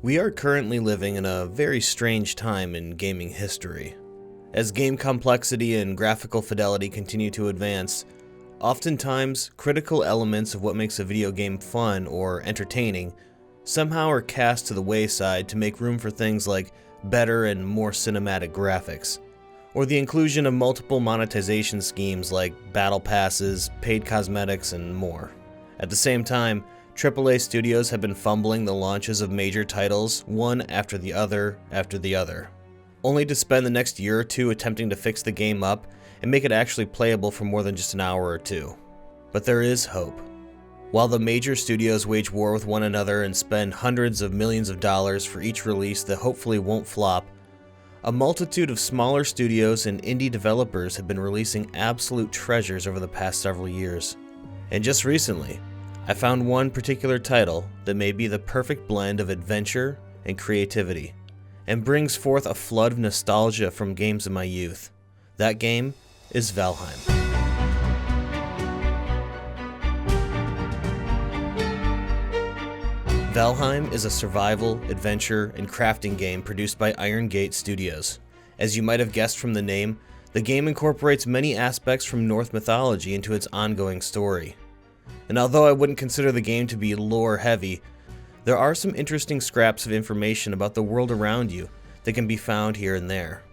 We are currently living in a very strange time in gaming history. As game complexity and graphical fidelity continue to advance, oftentimes critical elements of what makes a video game fun or entertaining somehow are cast to the wayside to make room for things like better and more cinematic graphics, or the inclusion of multiple monetization schemes like battle passes, paid cosmetics, and more. At the same time, AAA studios have been fumbling the launches of major titles one after the other, only to spend the next year or two attempting to fix the game up and make it actually playable for more than just an hour or two. But there is hope. While the major studios wage war with one another and spend hundreds of millions of dollars for each release that hopefully won't flop, a multitude of smaller studios and indie developers have been releasing absolute treasures over the past several years. And just recently, I found one particular title that may be the perfect blend of adventure and creativity, and brings forth a flood of nostalgia from games of my youth. That game is Valheim. Valheim is a survival, adventure, and crafting game produced by Iron Gate Studios. As you might have guessed from the name, the game incorporates many aspects from Norse mythology into its ongoing story. And although I wouldn't consider the game to be lore-heavy, there are some interesting scraps of information about the world around you that can be found here and there.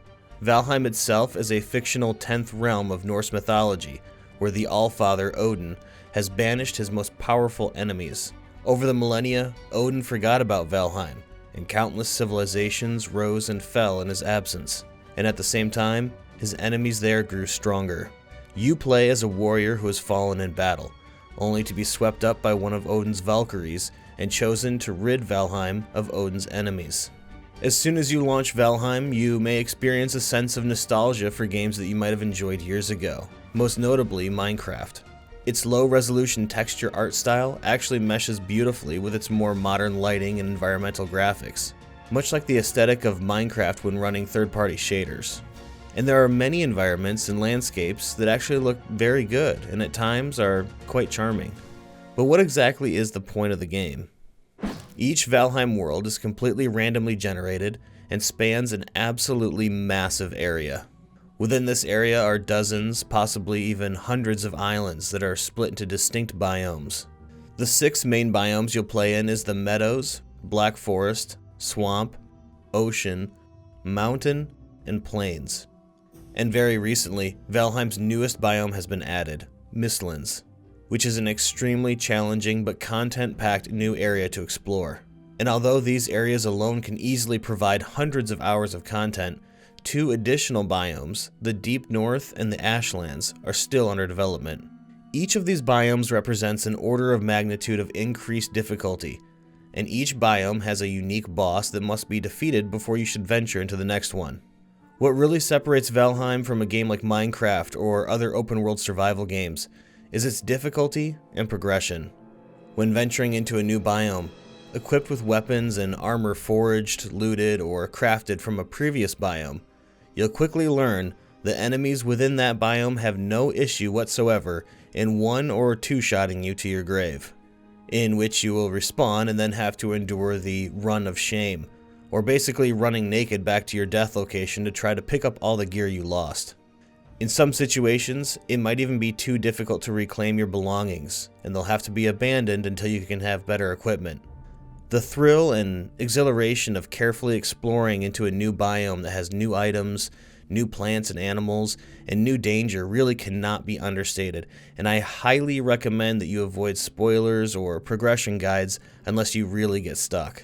Valheim itself is a fictional 10th realm of Norse mythology, where the Allfather, Odin, has banished his most powerful enemies. Over the millennia, Odin forgot about Valheim, and countless civilizations rose and fell in his absence. And at the same time, his enemies there grew stronger. You play as a warrior who has fallen in battle, only to be swept up by one of Odin's Valkyries and chosen to rid Valheim of Odin's enemies. As soon as you launch Valheim, you may experience a sense of nostalgia for games that you might have enjoyed years ago, most notably Minecraft. Its low-resolution texture art style actually meshes beautifully with its more modern lighting and environmental graphics, much like the aesthetic of Minecraft when running third-party shaders. And there are many environments and landscapes that actually look very good and at times are quite charming. But what exactly is the point of the game? Each Valheim world is completely randomly generated and spans an absolutely massive area. Within this area are dozens, possibly even hundreds of islands that are split into distinct biomes. The 6 main biomes you'll play in is the meadows, black forest, swamp, ocean, mountain, and plains. And very recently, Valheim's newest biome has been added, Mistlands, which is an extremely challenging but content-packed new area to explore. And although these areas alone can easily provide hundreds of hours of content, 2 additional biomes, the Deep North and the Ashlands, are still under development. Each of these biomes represents an order of magnitude of increased difficulty, and each biome has a unique boss that must be defeated before you should venture into the next one. What really separates Valheim from a game like Minecraft or other open-world survival games is its difficulty and progression. When venturing into a new biome, equipped with weapons and armor foraged, looted, or crafted from a previous biome, you'll quickly learn the enemies within that biome have no issue whatsoever in one or two-shotting you to your grave, in which you will respawn and then have to endure the run of shame, or basically running naked back to your death location to try to pick up all the gear you lost. In some situations, it might even be too difficult to reclaim your belongings, and they'll have to be abandoned until you can have better equipment. The thrill and exhilaration of carefully exploring into a new biome that has new items, new plants and animals, and new danger really cannot be understated, and I highly recommend that you avoid spoilers or progression guides unless you really get stuck.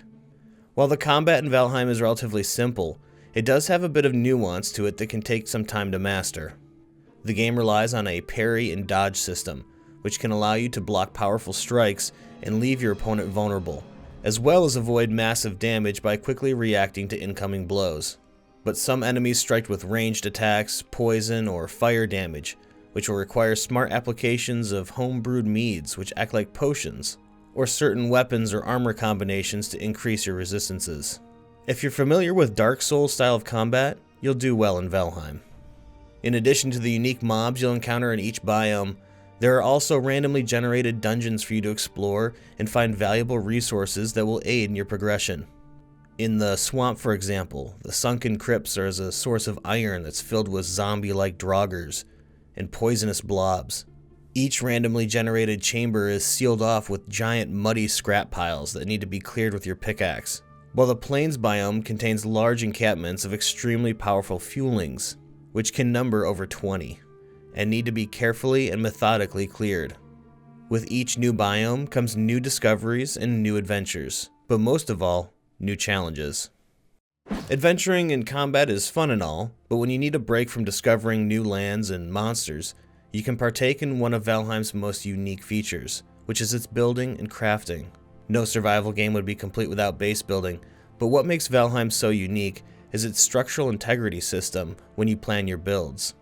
While the combat in Valheim is relatively simple, it does have a bit of nuance to it that can take some time to master. The game relies on a parry and dodge system, which can allow you to block powerful strikes and leave your opponent vulnerable, as well as avoid massive damage by quickly reacting to incoming blows. But some enemies strike with ranged attacks, poison, or fire damage, which will require smart applications of home-brewed meads which act like potions, or certain weapons or armor combinations to increase your resistances. If you're familiar with Dark Souls style of combat, you'll do well in Valheim. In addition to the unique mobs you'll encounter in each biome, there are also randomly generated dungeons for you to explore and find valuable resources that will aid in your progression. In the swamp, for example, the sunken crypts are as a source of iron that's filled with zombie-like draugrs and poisonous blobs. Each randomly generated chamber is sealed off with giant muddy scrap piles that need to be cleared with your pickaxe, while the plains biome contains large encampments of extremely powerful fuelings, which can number over 20, and need to be carefully and methodically cleared. With each new biome comes new discoveries and new adventures, but most of all, new challenges. Adventuring in combat is fun and all, but when you need a break from discovering new lands and monsters, you can partake in one of Valheim's most unique features, which is its building and crafting. No survival game would be complete without base building, but what makes Valheim so unique is its structural integrity system when you plan your builds.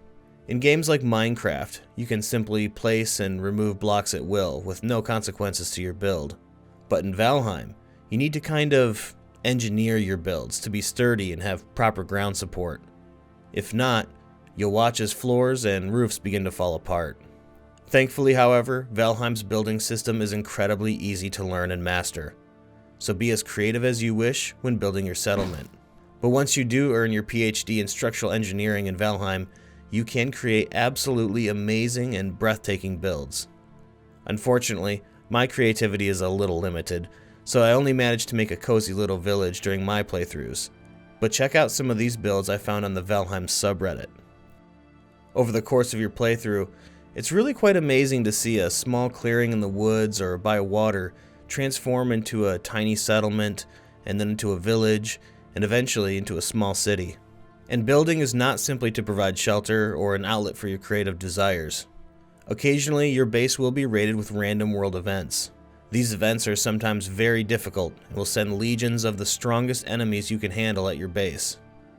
In games like Minecraft, you can simply place and remove blocks at will with no consequences to your build. But in Valheim, you need to kind of engineer your builds to be sturdy and have proper ground support. If not, you'll watch as floors and roofs begin to fall apart. Thankfully, however, Valheim's building system is incredibly easy to learn and master, so be as creative as you wish when building your settlement. But once you do earn your PhD in structural engineering in Valheim, you can create absolutely amazing and breathtaking builds. Unfortunately, my creativity is a little limited, so I only managed to make a cozy little village during my playthroughs. But check out some of these builds I found on the Valheim subreddit. Over the course of your playthrough, it's really quite amazing to see a small clearing in the woods or by water transform into a tiny settlement, and then into a village, and eventually into a small city. And building is not simply to provide shelter or an outlet for your creative desires. Occasionally, your base will be raided with random world events. These events are sometimes very difficult and will send legions of the strongest enemies you can handle at your base.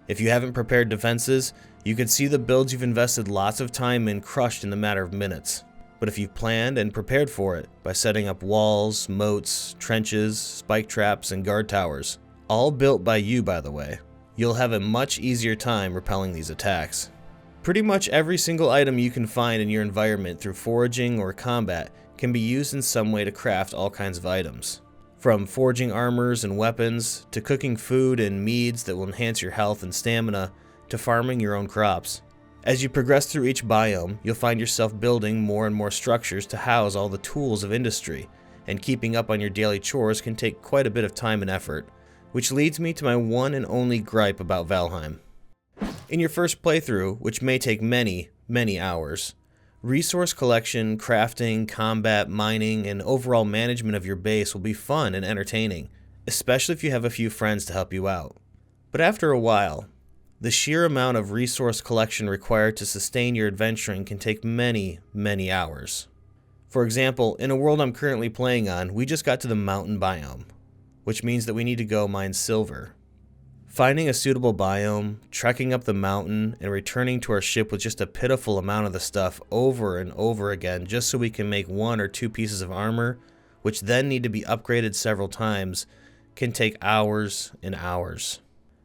If you haven't prepared defenses, you could see the builds you've invested lots of time in crushed in the matter of minutes. But if you've planned and prepared for it by setting up walls, moats, trenches, spike traps, and guard towers, all built by you by the way, you'll have a much easier time repelling these attacks. Pretty much every single item you can find in your environment through foraging or combat can be used in some way to craft all kinds of items. From forging armors and weapons, to cooking food and meads that will enhance your health and stamina, to farming your own crops. As you progress through each biome, you'll find yourself building more and more structures to house all the tools of industry, and keeping up on your daily chores can take quite a bit of time and effort, which leads me to my one and only gripe about Valheim. In your first playthrough, which may take many, many hours, resource collection, crafting, combat, mining, and overall management of your base will be fun and entertaining, especially if you have a few friends to help you out. But after a while, the sheer amount of resource collection required to sustain your adventuring can take many, many hours. For example, in a world I'm currently playing on, we just got to the mountain biome, which means that we need to go mine silver. Finding a suitable biome, trekking up the mountain, and returning to our ship with just a pitiful amount of the stuff over and over again just so we can make 1 or 2 pieces of armor, which then need to be upgraded several times, can take hours and hours.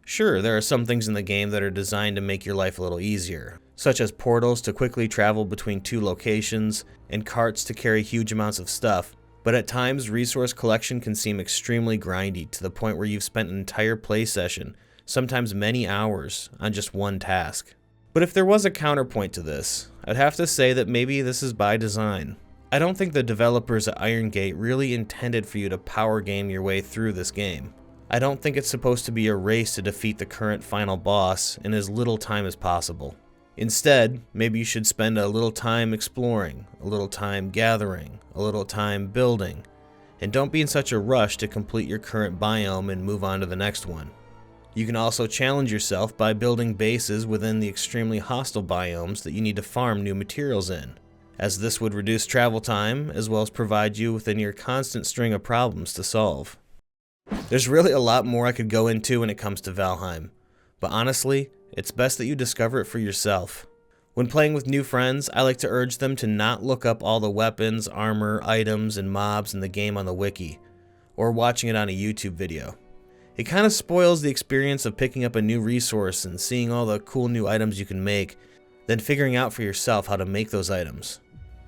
Sure, there are some things in the game that are designed to make your life a little easier, such as portals to quickly travel between 2 locations, and carts to carry huge amounts of stuff, but at times resource collection can seem extremely grindy to the point where you've spent an entire play session, sometimes many hours, on just one task. But if there was a counterpoint to this, I'd have to say that maybe this is by design. I don't think the developers at Iron Gate really intended for you to power game your way through this game. I don't think it's supposed to be a race to defeat the current final boss in as little time as possible. Instead, maybe you should spend a little time exploring, a little time gathering, a little time building, and don't be in such a rush to complete your current biome and move on to the next one. You can also challenge yourself by building bases within the extremely hostile biomes that you need to farm new materials in, as this would reduce travel time as well as provide you with a near constant string of problems to solve. There's really a lot more I could go into when it comes to Valheim, but honestly, it's best that you discover it for yourself. When playing with new friends, I like to urge them to not look up all the weapons, armor, items, and mobs in the game on the wiki, or watching it on a YouTube video. It kind of spoils the experience of picking up a new resource and seeing all the cool new items you can make, then figuring out for yourself how to make those items.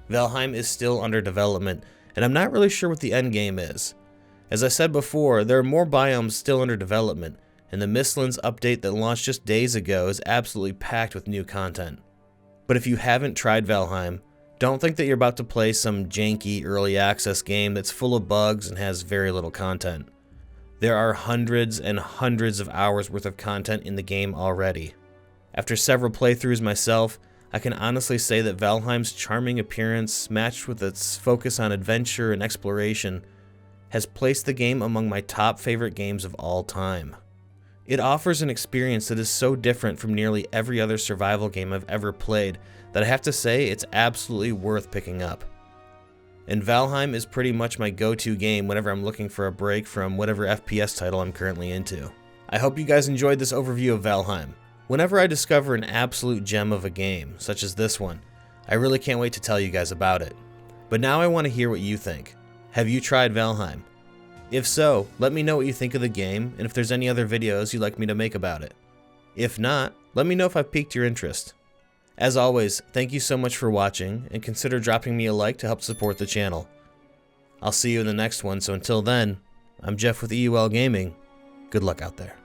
Valheim is still under development, and I'm not really sure what the end game is. As I said before, there are more biomes still under development, and the Mistlands update that launched just days ago is absolutely packed with new content. But if you haven't tried Valheim, don't think that you're about to play some janky early access game that's full of bugs and has very little content. There are hundreds and hundreds of hours worth of content in the game already. After several playthroughs myself, I can honestly say that Valheim's charming appearance, matched with its focus on adventure and exploration, has placed the game among my top favorite games of all time. It offers an experience that is so different from nearly every other survival game I've ever played that I have to say it's absolutely worth picking up. And Valheim is pretty much my go-to game whenever I'm looking for a break from whatever FPS title I'm currently into. I hope you guys enjoyed this overview of Valheim. Whenever I discover an absolute gem of a game, such as this one, I really can't wait to tell you guys about it. But now I want to hear what you think. Have you tried Valheim? If so, let me know what you think of the game and if there's any other videos you'd like me to make about it. If not, let me know if I've piqued your interest. As always, thank you so much for watching, and consider dropping me a like to help support the channel. I'll see you in the next one, so until then, I'm Jeff with EUL Gaming. Good luck out there.